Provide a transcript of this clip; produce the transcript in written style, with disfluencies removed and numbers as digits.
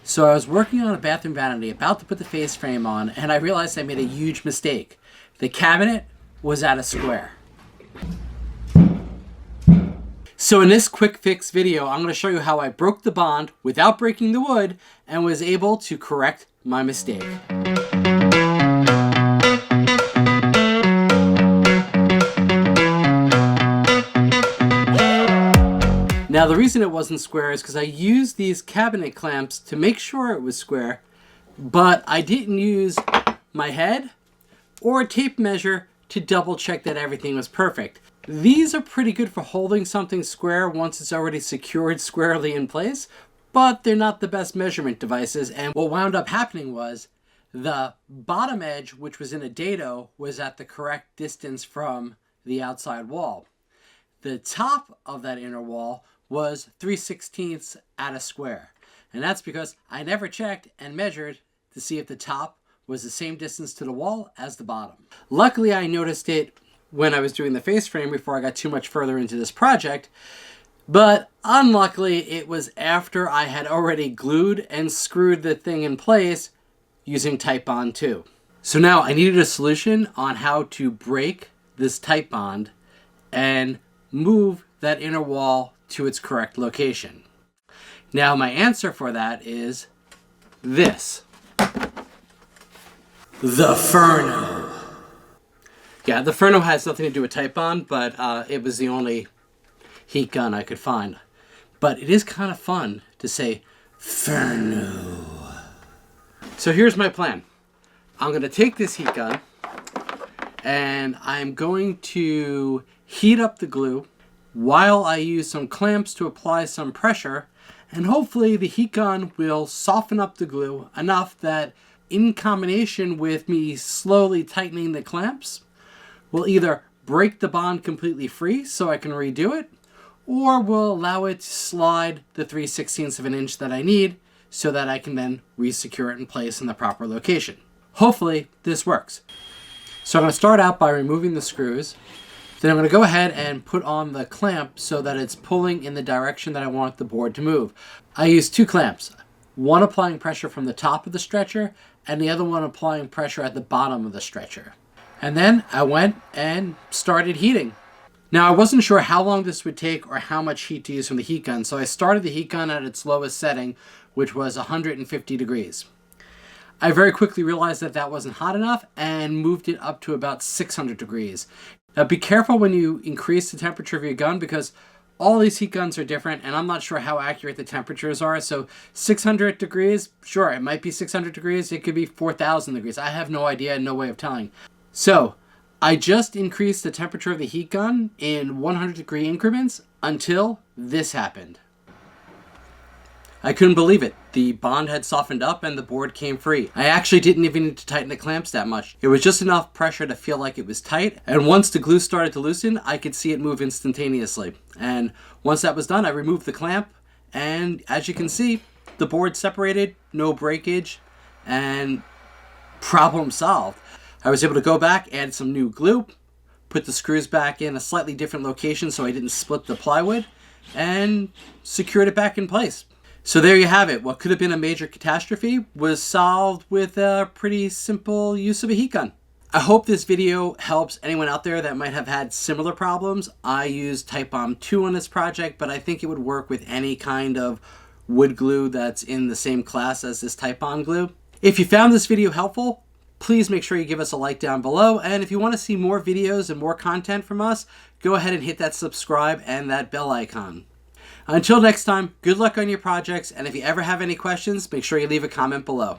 So I was working on a bathroom vanity, about to put the face frame on, and I realized I made a huge mistake. The cabinet was at a square. So in this quick fix video, I'm going to show you how I broke the bond without breaking the wood and was able to correct my mistake. Now the reason it wasn't square is because I used these cabinet clamps to make sure it was square, but I didn't use my head or a tape measure to double check that everything was perfect. These are pretty good for holding something square once it's already secured squarely in place, but they're not the best measurement devices. And what wound up happening was the bottom edge, which was in a dado, was at the correct distance from the outside wall. The top of that inner wall was 3/16 at a square. And that's because I never checked and measured to see if the top was the same distance to the wall as the bottom. Luckily, I noticed it when I was doing the face frame before I got too much further into this project. But unluckily, it was after I had already glued and screwed the thing in place using TiteBond 2. So now I needed a solution on how to break this TiteBond and move that inner wall to its correct location. Now my answer for that is this. The FURNO. Yeah, the FURNO has nothing to do with TiteBond, but it was the only heat gun I could find. But it is kind of fun to say FURNO. So here's my plan. I'm going to take this heat gun and I'm going to heat up the glue while I use some clamps to apply some pressure, and hopefully the heat gun will soften up the glue enough that in combination with me slowly tightening the clamps will either break the bond completely free so I can redo it, or will allow it to slide the 3/16 of an inch that I need so that I can then re-secure it in place in the proper location. Hopefully this works. So I'm going to start out by removing the screws. Then I'm going to go ahead and put on the clamp so that it's pulling in the direction that I want the board to move. I use two clamps, one applying pressure from the top of the stretcher and the other one applying pressure at the bottom of the stretcher. And then I went and started heating. Now I wasn't sure how long this would take or how much heat to use from the heat gun, so I started the heat gun at its lowest setting, which was 150 degrees. I very quickly realized that that wasn't hot enough and moved it up to about 600 degrees. Now be careful when you increase the temperature of your gun because all these heat guns are different and I'm not sure how accurate the temperatures are. So 600 degrees, sure, it might be 600 degrees. It could be 4,000 degrees. I have no idea and no way of telling. So I just increased the temperature of the heat gun in 100 degree increments until this happened. I couldn't believe it. The bond had softened up and the board came free. I actually didn't even need to tighten the clamps that much. It was just enough pressure to feel like it was tight, and once the glue started to loosen, I could see it move instantaneously. And once that was done, I removed the clamp, and as you can see, the board separated, no breakage, and problem solved. I was able to go back, add some new glue, put the screws back in a slightly different location so I didn't split the plywood, and secured it back in place. So there you have it. What could have been a major catastrophe was solved with a pretty simple use of a heat gun. I hope this video helps anyone out there that might have had similar problems. I used TiteBond 2 on this project, but I think it would work with any kind of wood glue that's in the same class as this TiteBond glue. If you found this video helpful, please make sure you give us a like down below. And if you want to see more videos and more content from us, go ahead and hit that subscribe and that bell icon. Until next time, good luck on your projects, and if you ever have any questions, make sure you leave a comment below.